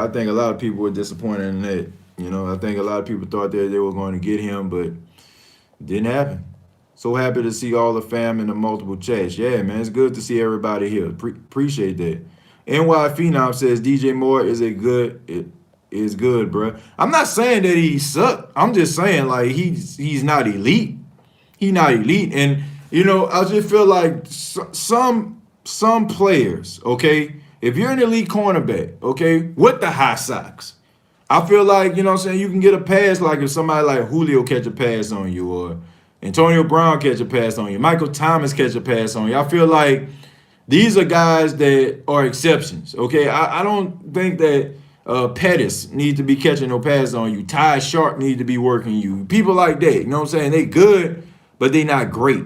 I think a lot of people were disappointed in that. You know, I think a lot of people thought that they were going to get him, but it didn't happen. So happy to see all the fam in the multiple chats. Yeah, man, it's good to see everybody here. Appreciate that. NY Phenom says DJ Moore is good, bro. I'm not saying that he sucked. I'm just saying like he's not elite. He's not elite, and you know I just feel like some players, okay, if you're an elite cornerback, okay, with the high socks, I feel like, you know what I'm saying, you can get a pass like if somebody like Julio catch a pass on you or Antonio Brown catch a pass on you, Michael Thomas catch a pass on you. I feel like these are guys that are exceptions, okay? I don't think that Pettis need to be catching no pass on you. Ty Sharp need to be working you. People like that, you know what I'm saying? They good, but they not great.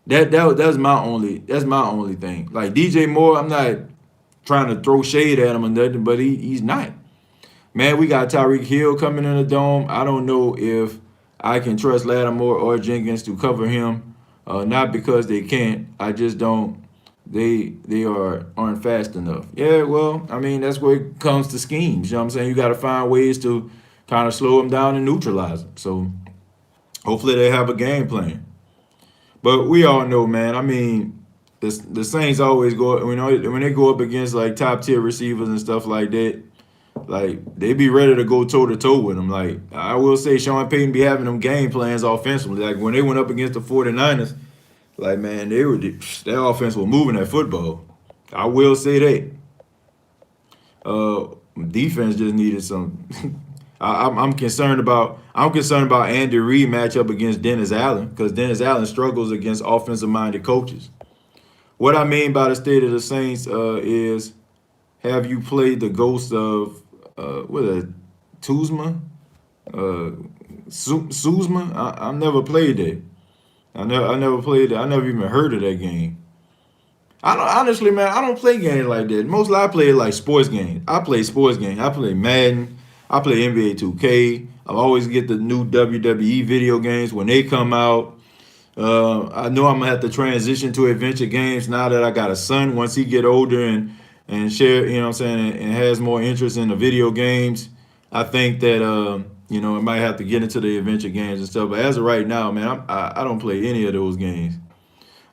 That's my only thing. Like DJ Moore, I'm not trying to throw shade at him or nothing, but he's not. Man, we got Tyreek Hill coming in the dome. I don't know if I can trust Lattimore or Jenkins to cover him. Not because they can't. I just don't. They aren't fast enough. Yeah, well, I mean, that's where it comes to schemes. You know what I'm saying? You got to find ways to kind of slow them down and neutralize them. So hopefully they have a game plan. But we all know, man, I mean, the Saints always go, when they go up against like top tier receivers and stuff like that, like they be ready to go toe to toe with them. Like I will say, Sean Payton be having them game plans offensively. Like when they went up against the 49ers, like man, their offense was moving that football. I will say that. Defense just needed some. I'm concerned about Andy Reid matchup against Dennis Allen because Dennis Allen struggles against offensive-minded coaches. What I mean by the state of the Saints is, have you played the ghost of Tuzma? Suzma? I've never played that. I never played that. I never even heard of that game. Honestly, man, I don't play games like that. Mostly I play like sports games. I play sports games. I play Madden. I play NBA 2K. I always get the new WWE video games when they come out. I know I'm gonna have to transition to adventure games now that I got a son. Once he get older and share, you know what I'm saying, and has more interest in the video games, I think that I might have to get into the adventure games and stuff. But as of right now, man, I don't play any of those games.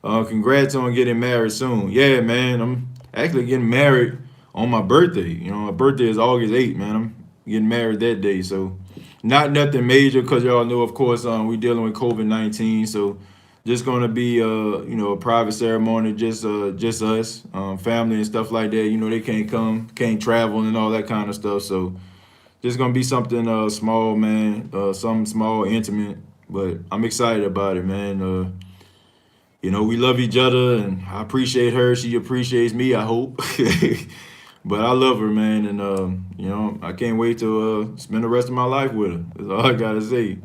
Congrats on getting married soon. Yeah, man, I'm actually getting married on my birthday. You know, my birthday is August 8th, man. I'm getting married that day, so not nothing major because y'all know, of course, we dealing with COVID-19, so just gonna be a private ceremony, just us, family and stuff like that. You know, they can't travel and all that kind of stuff, so just gonna be something small, man, something small, intimate, but I'm excited about it, man. We love each other, and I appreciate her. She appreciates me, I hope. But I love her, man, and I can't wait to spend the rest of my life with her. That's all I gotta say.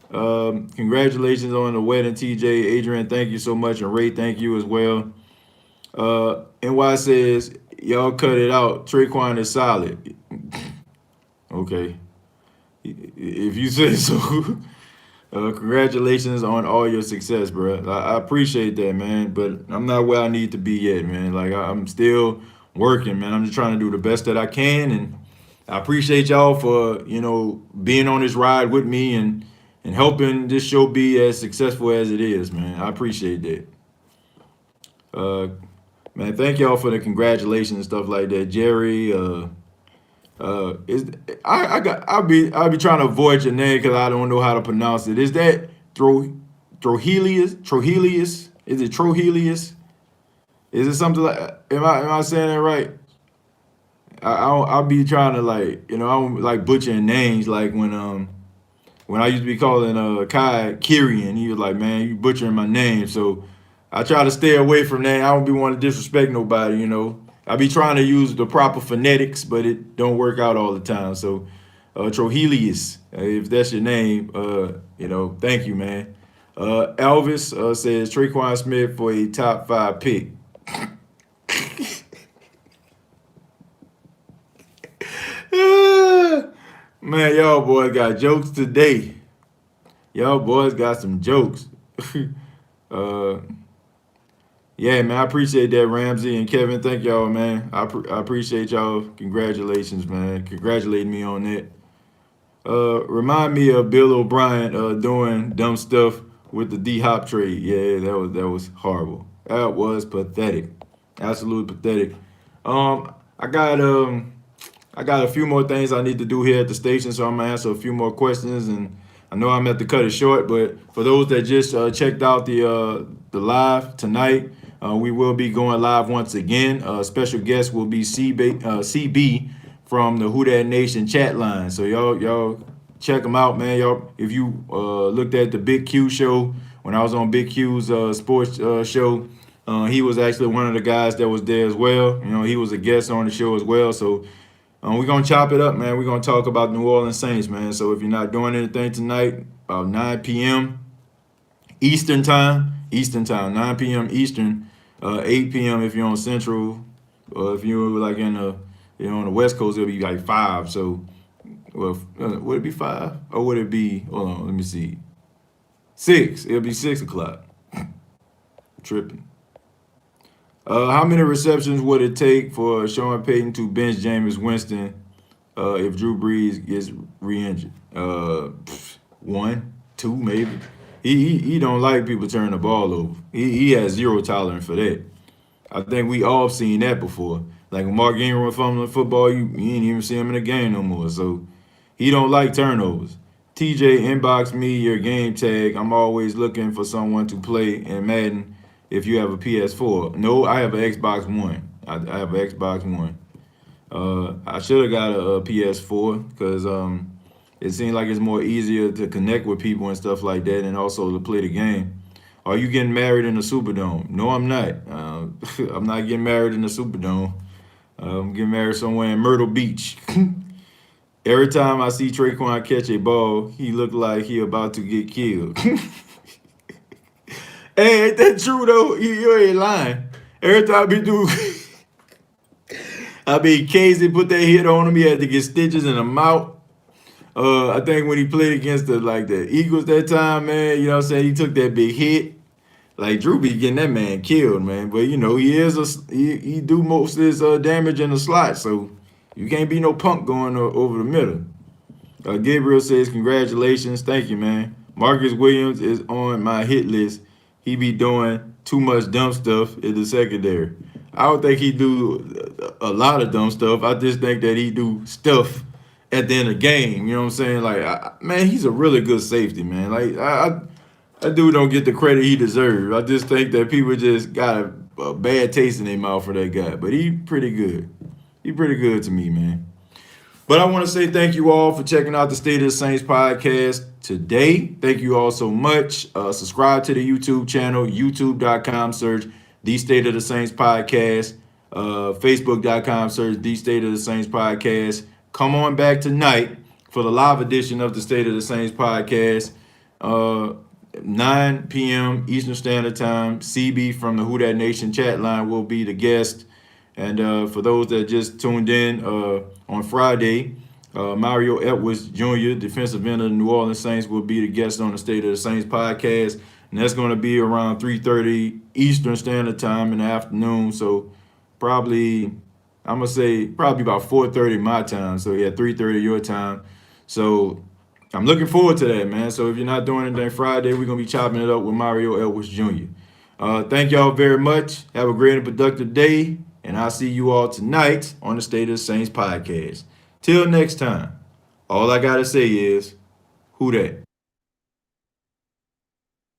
Congratulations on the wedding, TJ. Adrian, thank you so much, and Ray, thank you as well. NY says, y'all cut it out. Traquan is solid. Okay. If you say so. Congratulations on all your success, bro. I appreciate that, man, but I'm not where I need to be yet, man. Like, I'm still working, man. I'm just trying to do the best that I can, and I appreciate y'all for, being on this ride with me and helping this show be as successful as it is, man. I appreciate that. Man, thank y'all for the congratulations and stuff like that. Jerry, Is I'll be trying to avoid your name because I don't know how to pronounce it. Is that Trohelius? Trohelius? Is it Trohelius? Is it something like? Am I saying that right? I'll be trying to I don't like butchering names like when I used to be calling Kai Kyrian, he was like, man, you butchering my name. So I try to stay away from that. I don't be wanting to disrespect nobody. I be trying to use the proper phonetics, but it don't work out all the time. So Trohelius, if that's your name, thank you, man. Elvis says Traquan Smith for a top 5 pick. Man, y'all boys got jokes today. Y'all boys got some jokes. uh, yeah, man, I appreciate that, Ramsey and Kevin. Thank y'all, man. I appreciate y'all. Congratulations, man. Congratulating me on that. Remind me of Bill O'Brien doing dumb stuff with the D Hop trade. Yeah, that was horrible. That was pathetic. Absolutely pathetic. Um, I got um I got a few more things I need to do here at the station, so I'm gonna answer a few more questions, and I know I'm gonna have to cut it short. But for those that just checked out the live tonight, we will be going live once again. Special guest will be CB from the Who Dat Nation chat line. So y'all check them out, man. Y'all, if you looked at the Big Q show when I was on Big Q's sports show. He was actually one of the guys that was there as well. He was a guest on the show as well. So we're going to chop it up, man. We're going to talk about New Orleans Saints, man. So if you're not doing anything tonight, about 9 p.m. Eastern time, 9 p.m. Eastern, 8 p.m. if you're on Central, or if you're like on the West Coast, it'll be like 5. So, well, would it be 5? Or would it be, hold on, let me see, 6? It'll be 6 o'clock. Tripping. How many receptions would it take for Sean Payton to bench Jameis Winston if Drew Brees gets re-injured? 1, 2, maybe. He don't like people turning the ball over. He has zero tolerance for that. I think we all seen that before. Like when Mark Ingram fumbling football, you ain't even see him in the game no more. So he don't like turnovers. TJ, inbox me your game tag. I'm always looking for someone to play in Madden if you have a PS4. No, I have an Xbox One. I have an Xbox One. I should have got a PS4 because it seems like it's more easier to connect with people and stuff like that, and also to play the game. Are you getting married in the Superdome? No, I'm not. I'm not getting married in the Superdome. I'm getting married somewhere in Myrtle Beach. Every time I see Traquan catch a ball, he look like he about to get killed. Hey, ain't that true though? You ain't lying. Every time he do, Casey put that hit on him. He had to get stitches in the mouth. I think when he played against the Eagles that time, man, you know what I'm saying, he took that big hit. Like Drew be getting that man killed, man. But he do most of his damage in the slot, so you can't be no punk going over the middle. Gabriel says congratulations, thank you, man. Marcus Williams is on my hit list. He be doing too much dumb stuff in the secondary. I don't think he do a lot of dumb stuff. I just think that he do stuff at the end of the game. You know what I'm saying? Like, man, he's a really good safety, man. Like, that dude don't get the credit he deserves. I just think that people just got a bad taste in their mouth for that guy. But he pretty good. He pretty good to me, man. But I want to say thank you all for checking out the State of the Saints podcast today. Thank you all so much. Subscribe to the YouTube channel, youtube.com, search The State of the Saints podcast. Facebook.com, search The State of the Saints podcast. Come on back tonight for the live edition of the State of the Saints podcast. 9 p.m. Eastern Standard Time. CB from the Who Dat Nation chat line will be the guest. And for those that just tuned in, on Friday, Mario Edwards Jr., defensive end of the New Orleans Saints, will be the guest on the State of the Saints podcast. And that's going to be around 3:30 Eastern Standard Time in the afternoon. So probably, I'm going to say probably about 4:30 my time. So, yeah, 3:30 your time. So I'm looking forward to that, man. So if you're not doing anything Friday, we're going to be chopping it up with Mario Edwards Jr. Thank y'all very much. Have a great and productive day. And I'll see you all tonight on the State of the Saints podcast. Till next time, all I got to say is, who dat?